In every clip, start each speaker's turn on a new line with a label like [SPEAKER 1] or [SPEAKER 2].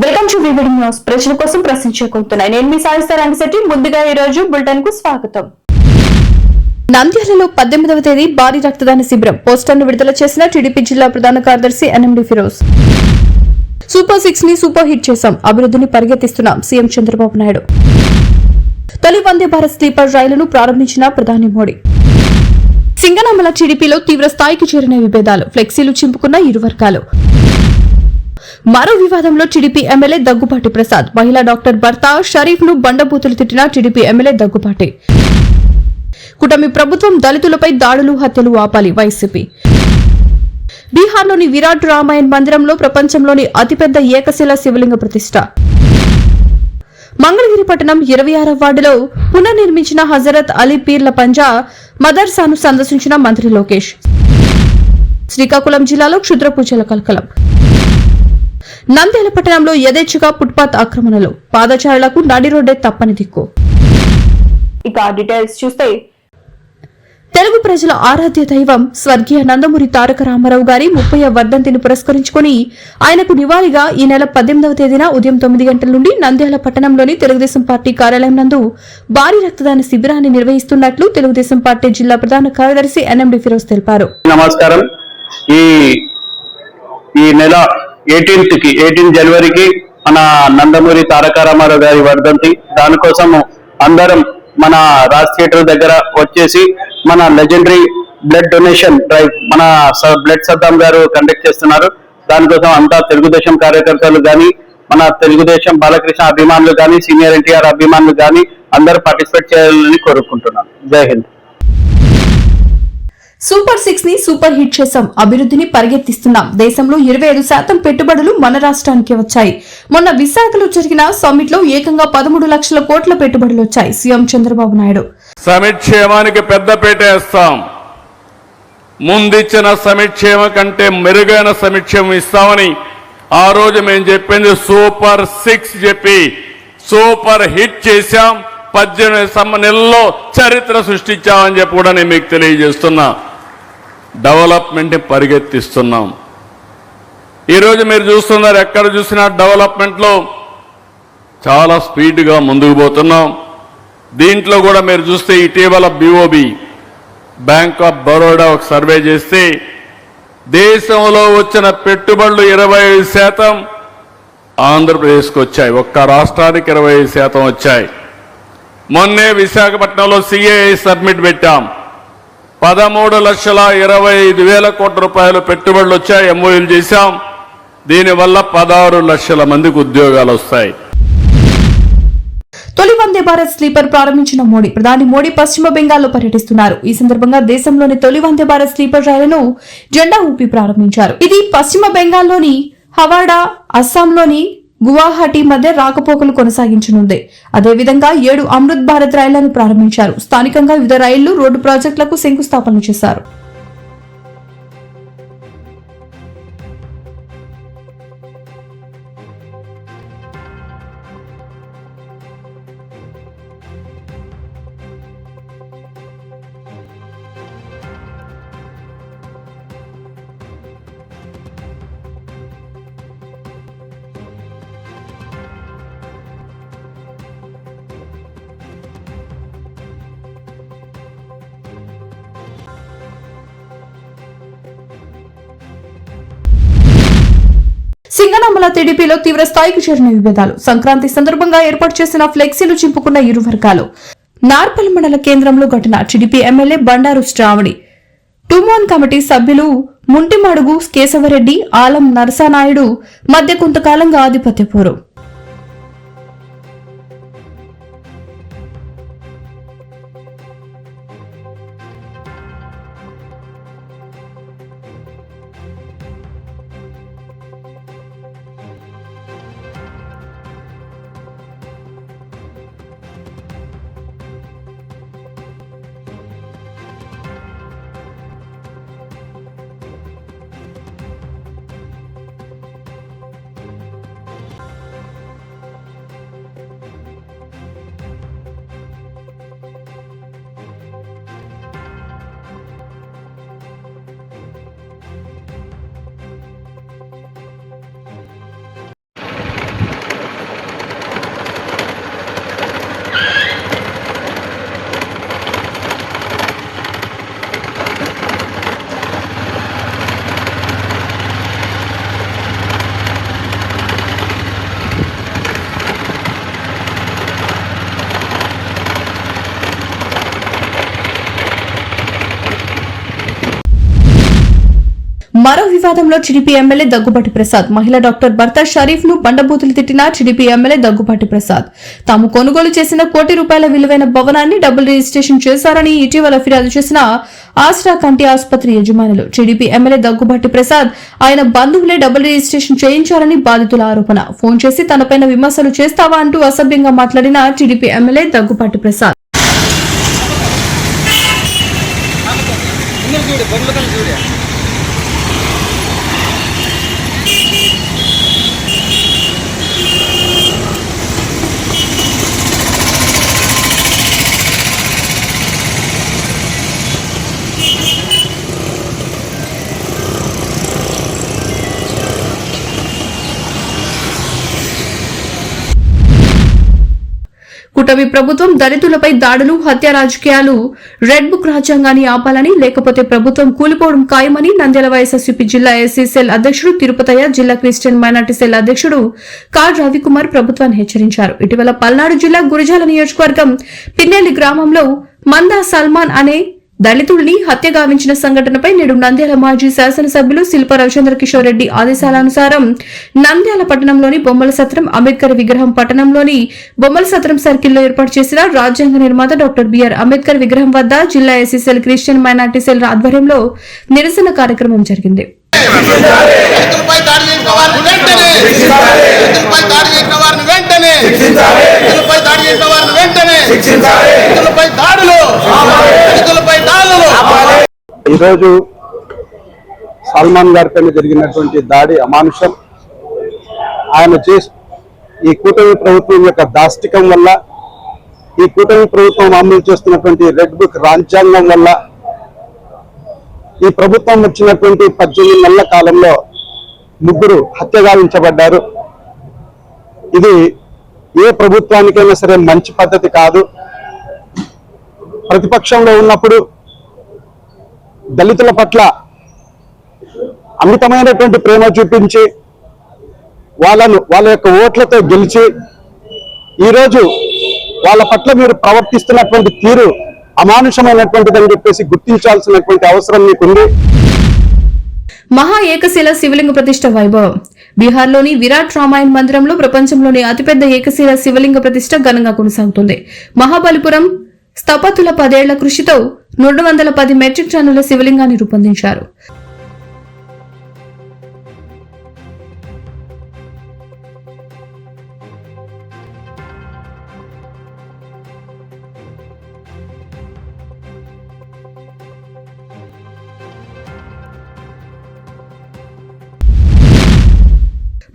[SPEAKER 1] Welcome to VVD news. ప్రజల కోసం ప్రశ్నించే కొంటున్నాయి. నేను మీ సాయిస్తా రంగశెట్టి. ముందుగా ఈ రోజు బులెటిన్ కు స్వాగతం. నంద్యాలలో 18వ తేదీ భారీ రక్తదాన శిబిరం పోస్టర్ను విడుదల చేసిన టీడీపీ జిల్లా ప్రధాన కార్యదర్శి ఎన్ఎండి ఫిరోజ్. సూపర్ 6 ని సూపర్ హిట్ చేశాం, అభివృద్ధిని పరిగెత్తిస్తున్నాం సీఎం చంద్రబాబు నాయుడు. తొలి వందే భారత్ స్లీపర్ రైలును ప్రారంభించిన ప్రధాని మోడీ. సింగనమల టీడీపీలో తీవ్ర స్థాయికి చేరిన విభేదాలు, ఫ్లెక్సీలు చింపుకున్న ఇరు వర్గాలు. మరో వివాదంలో టీడీపీ ఎమ్మెల్యే దగ్గుపాటి ప్రసాద్, మహిళా డాక్టర్ భర్త షరీఫ్ ను బండబూతులు తిట్టిన టీడీపీ ఎమ్మెల్యే దగ్గుపాటి. కూటమి ప్రభుత్వం దళితులపై దాడులు హత్యలు ఆపాలి వైసీపీ. బీహార్లోని విరాట్ రామాయణ్ మందిరంలో ప్రపంచంలోని అతిపెద్ద ఏకశిల శివలింగ ప్రతిష్ట. మంగళగిరి పట్టణం 26వ వార్డులో పునర్నిర్మించిన హజరత్ అలీ పీర్ల పంజా మదర్సాను సందర్శించిన మంత్రి లోకేష్. శ్రీకాకుళం జిల్లాలో క్షుద్ర పూజల కలకలం. నంద్యాల పట్టణంలో యథేచ్ఛగా ఫుట్పాత్ ఆక్రమణలు, పాదచారులకు నడి రోడ్డే తప్పని దిక్కు. ఇక డీటెయిల్స్ చూస్తే, తెలుగు ప్రజల ఆరాధ్య దైవం స్వర్గీయ నందమూరి తారక రామారావు గారి 30వ వర్ధంతిని పురస్కరించుకుని ఆయనకు నివాళిగా ఈ నెల 18వ తేదీన ఉదయం 9 గంటల నుండి నంద్యాల పట్టణంలోని తెలుగుదేశం పార్టీ కార్యాలయం నందు భారీ రక్తదాన శిబిరాన్ని నిర్వహిస్తున్నట్లు తెలుగుదేశం పార్టీ జిల్లా ప్రధాన కార్యదర్శి ఎన్ఎండి ఫిరోజ్ తెలిపారు.
[SPEAKER 2] నమస్కారం. ఈ నెల 18 జనవరికి మన నందమూరి తారక రామారావు గారి వర్ధంతి. దానికోసం అందరం మన రాజ్ థియేటర్ దగ్గర వచ్చేసి మన లెజెండరీ బ్లడ్ డొనేషన్ డ్రైవ్ మన బ్లడ్ సద్దాం గారు కండక్ట్ చేస్తున్నారు. దానికోసం అంతా తెలుగుదేశం కార్యకర్తలు కానీ, మన తెలుగుదేశం బాలకృష్ణ అభిమానులు కానీ, సీనియర్ ఎన్టీఆర్ అభిమానులు కానీ అందరూ పార్టిసిపేట్ చేయాలని కోరుకుంటున్నాను. జై హింద్.
[SPEAKER 1] సూపర్ 6 ని సూపర్ హిట్ చేశాం, అభివృద్ధిని పరిగెత్తిస్తున్నాం. దేశంలో 25% పెట్టుబడులు మన రాష్ట్రానికి వచ్చాయి. మొన్న విశాఖలో జరిగిన సమ్మిట్ లో ఏకంగా 13 లక్షల కోట్ల పెట్టుబడులు వచ్చాయి సీఎం చంద్రబాబు నాయుడు.
[SPEAKER 3] సంక్షేమానికి పెద్దపీట వేస్తాం. ముందిచ్చిన సంక్షేమం కంటే మెరుగైన సంక్షేమం ఇస్తామని ఆ రోజు మేము చెప్పింది సూపర్ 6 చెప్పి సూపర్ హిట్ చేశాం. 18 నెలల్లో చరిత్ర సృష్టించామని చెప్పి కూడా నేను మీకు తెలియజేస్తున్నా. డెవలప్మెంట్ ని పరిగెత్తిస్తున్నాం. ఈరోజు మీరు చూస్తున్నారు, ఎక్కడ చూసినా డెవలప్మెంట్ లో చాలా స్పీడ్గా ముందుకు పోతున్నాం. దీంట్లో కూడా మీరు చూస్తే ఇటీవల BOB బ్యాంక్ ఆఫ్ బరోడా ఒక సర్వే చేస్తే దేశంలో వచ్చిన పెట్టుబడులు 25% ఆంధ్రప్రదేశ్కి వచ్చాయి. ఒక్క రాష్ట్రానికి 25% వచ్చాయి. మొన్నే విశాఖపట్నంలో CAI సబ్మిట్ పెట్టాం. 13,25,000 కోట్ల రూపాయలు పెట్టుబడులు వచ్చాయి. MOUలు చేశాం. దీనివల్ల 16 లక్షల మందికి ఉద్యోగాలు వస్తాయి.
[SPEAKER 1] తొలి వందే భారత్ స్లీపర్ ప్రారంభించిన మోడీ. ప్రధాని మోడీ పశ్చిమ బెంగాల్లో పర్యటిస్తున్నారు. ఈ సందర్భంగా దేశంలోని తొలి వందే భారత్ స్లీపర్ రైలును జెండా ఊపి ప్రారంభించారు. ఇది పశ్చిమ బెంగాల్లోని హవాడా, అస్సాంలోని గువాహటి మధ్య రాకపోకలు కొనసాగించనుంది. అదేవిధంగా 7 అమృత్ భారత్ రైళ్లను ప్రారంభించారు. స్థానికంగా వివిధ రైళ్లు, రోడ్డు ప్రాజెక్టులకు శంకుస్థాపన చేశారు. సింగనమల టీడీపీలో తీవ్ర స్థాయికి చేరిన విభేదాలు, సంక్రాంతి సందర్భంగా ఏర్పాటు చేసిన ఫ్లెక్సీలు చింపుకున్న ఇరు వర్గాలు. నార్పల్ మండల కేంద్రంలో ఘటన. టీడీపీ ఎమ్మెల్యే బండారు శ్రావణి, టుమోన్ కమిటీ సభ్యులు ముంటిమడుగు కేశవరెడ్డి, ఆలం నరసానాయుడు మధ్య కొంతకాలంగా ఆధిపత్య పోరు. వివాదంలో టీడీపీ ఎమ్మెల్యే దగ్గుబాటి ప్రసాద్ మహిళా డాక్టర్ భర్త షరీఫ్ ను బండబూతులు తిట్టిన టీడీపీ ఎమ్మెల్యే దగ్గుబాటి ప్రసాద్ తాము కొనుగోలు చేసిన ₹1 కోటి విలువైన భవనాన్ని డబుల్ రిజిస్ట్రేషన్ చేశారని ఇటీవల ఫిర్యాదు చేసిన ఆస్ట్రా కంటి ఆసుపత్రి యజమానులు టీడీపీ ఎమ్మెల్యే దగ్గుబాటి ప్రసాద్ ఆయన బంధువులే డబుల్ రిజిస్ట్రేషన్ చేయించారని బాధితుల ఆరోపణ. ఫోన్ చేసి తనపైన విమర్శలు చేస్తావా అంటూ అసభ్యంగా మాట్లాడిన టీడీపీ ఎమ్మెల్యే దగ్గుబాటి ప్రసాద్. కూటమి ప్రభుత్వం దళితులపై దాడులు, హత్య రాజకీయాలు, రెడ్ బుక్ రాజ్యాంగాన్ని ఆపాలని, లేకపోతే ప్రభుత్వం కూలిపోవడం ఖాయమని నంద్యాల వైఎస్ఆర్సీపీ జిల్లా ఎస్సీ సెల్ అధ్యక్షుడు తిరుపతయ్య, జిల్లా క్రిస్టియన్ మైనార్టీ సెల్ అధ్యక్షుడు కార్ రవికుమార్ ప్రభుత్వాన్ని హెచ్చరించారు. ఇటీవల పల్నాడు జిల్లా గురజాల నియోజకవర్గం పిన్నెల్లి గ్రామంలో మందా సల్మాన్ అనే దళితుడిని హత్య గావించిన సంఘటనపై నేడు నంద్యాల మాజీ శాసనసభ్యులు శిల్ప రవిచంద్ర కిషోర్ రెడ్డి ఆదేశాలనుసారం నంద్యాల పట్టణంలోని బొమ్మల సత్రం, అంబేద్కర్ విగ్రహం పట్టణంలోని బొమ్మల సత్రం సర్కిల్లో ఏర్పాటు చేసిన రాజ్యాంగ నిర్మాత డాక్టర్ బిఆర్ అంబేద్కర్ విగ్రహం వద్ద జిల్లా SC cell, Christian minority cell ఆధ్వర్యంలో నిరసన కార్యక్రమం జరిగింది.
[SPEAKER 4] ఈరోజు సల్మాన్ గారి పైన జరిగినటువంటి దాడి అమానుషం. ఆయన ఈ కూటమి ప్రభుత్వం యొక్క దాష్టికం వల్ల, ఈ కూటమి ప్రభుత్వం అమలు చేస్తున్నటువంటి రెడ్ బుక్ రాజ్యాంగం వల్ల ఈ ప్రభుత్వం వచ్చినటువంటి 18 నెలల కాలంలో 3 హత్యగావించబడ్డారు. ఇది ఏ ప్రభుత్వానికైనా సరే మంచి పద్ధతి కాదు. ప్రతిపక్షంలో ఉన్నప్పుడు దళితుల పట్ల అమితమైనటువంటి ప్రేమ చూపించి వాళ్ళ యొక్క ఓట్లతో గెలిచి ఈరోజు వాళ్ళ పట్ల మీరు ప్రవర్తిస్తున్నటువంటి తీరు అమానుషమైనటువంటిదని చెప్పేసి గుర్తించాల్సినటువంటి అవసరం మీకుంది.
[SPEAKER 1] మహా ఏకశిల శివలింగ ప్రతిష్ట వైభవం. బీహార్లోని విరాట్ రామాయణ్ మందిరంలో ప్రపంచంలోని అతిపెద్ద ఏకశిల శివలింగ ప్రతిష్ట ఘనంగా కొనసాగుతుంది. మహాబలిపురం స్థపతుల 10 ఏళ్ల కృషితో 210 మెట్రిక్ టన్నుల శివలింగాన్ని రూపొందించారు.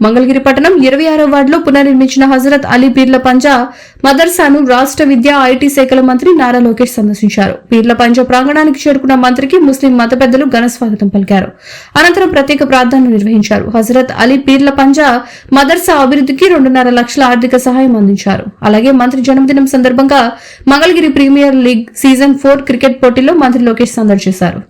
[SPEAKER 1] మంగళగిరి పట్టణం 26వ వార్డులో పునర్నిర్మించిన హజరత్ అలీ పీర్ల పంజా మదర్సాను రాష్ట్ర విద్యా, ఐటీ శాఖల మంత్రి నారా లోకేష్ సందర్శించారు. పీర్ల పంజా ప్రాంగణానికి చేరుకున్న మంత్రికి ముస్లిం మత పెద్దలు ఘన స్వాగతం పలికారు. అనంతరం ప్రత్యేక ప్రార్థనలు నిర్వహించారు. హజరత్ అలీ పీర్ల పంజా మదర్సా అభివృద్ధికి 2.5 లక్షల ఆర్థిక సహాయం అందించారు. అలాగే మంత్రి జన్మదినం సందర్భంగా Mangalagiri premier league season 4 cricket పోటీలో మంత్రి లోకేష్ సందడి చేశారు.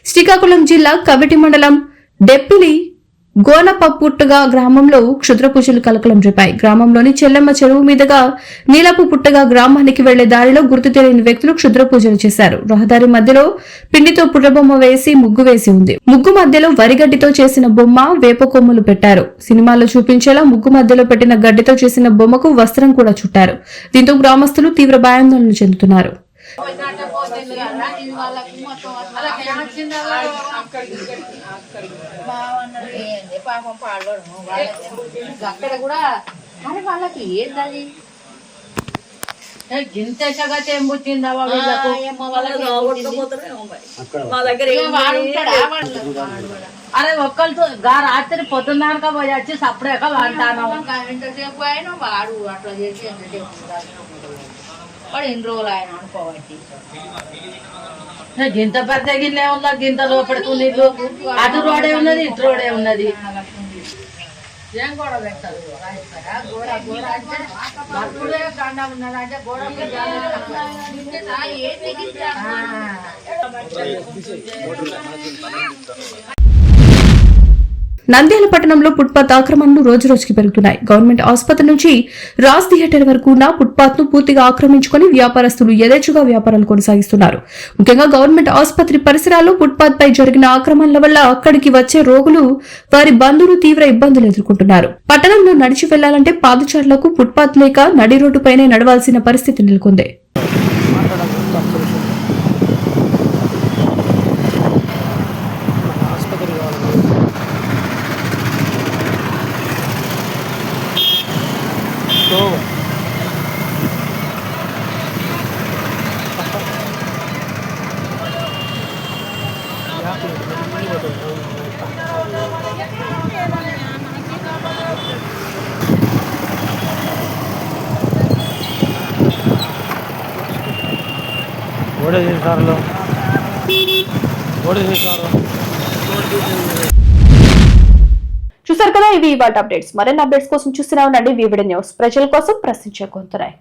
[SPEAKER 1] శ్రీకాకుళం జిల్లా కవిటి మండలం డెప్పిలి గోనపపుట్టగా గ్రామంలో క్షుద్ర పూజలు కలకలం రేపాయి. గ్రామంలోని చెల్లెమ్మ చెరువు మీదుగా నీలపు పుట్టగా గ్రామానికి వెళ్లే దారిలో గుర్తు తెలియని వ్యక్తులు క్షుద్ర పూజలు చేశారు. రహదారి మధ్యలో పిండితో పుర్రబొమ్మ వేసి ముగ్గు వేసి ఉంది. ముగ్గు మధ్యలో వరిగడ్డితో చేసిన బొమ్మ, వేప కొమ్ములు పెట్టారు. సినిమాల్లో చూపించేలా ముగ్గు మధ్యలో పెట్టిన గడ్డితో చేసిన బొమ్మకు వస్త్రం కూడా చుట్టారు. దీంతో గ్రామస్తులు తీవ్ర భయాందోళన చెందుతున్నారు.
[SPEAKER 5] పాపం పాడడం అక్కడ కూడా అని వాళ్ళకి ఏంటది గింతగా చెంబుచ్చిందా
[SPEAKER 6] మా దగ్గర
[SPEAKER 5] అరే ఒక్కరితో రాత్రి పొద్దున్నాక పోయి వచ్చి సపరేట్గా వాడతాను ఎంతసేపు అయినా వాడు అట్లా చేసి ఎంతసేపు వాడు ఎన్ని రోజులు ఆయన అనుకోవాలి గింత పెద్ద గిన్నె ఉందా గింత లోపడుకు నీళ్ళు అటు రోడే ఉన్నది ఇటు రోడే ఉన్నది ఏం గోడ పెట్టారు గోడ గోడ అంటే అప్పుడే కండ ఉన్నదంటే గోడ
[SPEAKER 1] నంద్యాల పట్టణంలో ఫుట్పాత్ ఆక్రమణలు రోజురోజుకి పెరుగుతున్నాయి. గవర్నమెంట్ ఆసుపత్రి నుంచి రాజ్ థియేటర్ వరకు ఉన్న ఫుట్పాత్ ను పూర్తిగా ఆక్రమించుకుని వ్యాపారస్తులు యథేచ్ఛగా వ్యాపారాలు కొనసాగిస్తున్నారు. ముఖ్యంగా గవర్నమెంట్ ఆసుపత్రి పరిసరాల్లో ఫుట్పాత్ పై జరిగిన ఆక్రమణల వల్ల అక్కడికి వచ్చే రోగులు వారి బంధువులు తీవ్ర ఇబ్బందులు ఎదుర్కొంటున్నారు. పట్టణంలో నడిచి వెళ్లాలంటే పాదచారులకు ఫుట్పాత్ లేక నడి రోడ్డుపైనే నడవాల్సిన పరిస్థితి నెలకొంది. చూసారు కదా, ఇవి ఇవాళ అప్డేట్స్. మరిన్ని అప్డేట్స్ కోసం చూస్తూనే ఉండండి వివిడి న్యూస్, ప్రజల కోసం ప్రశ్నించే గొంతురాయి.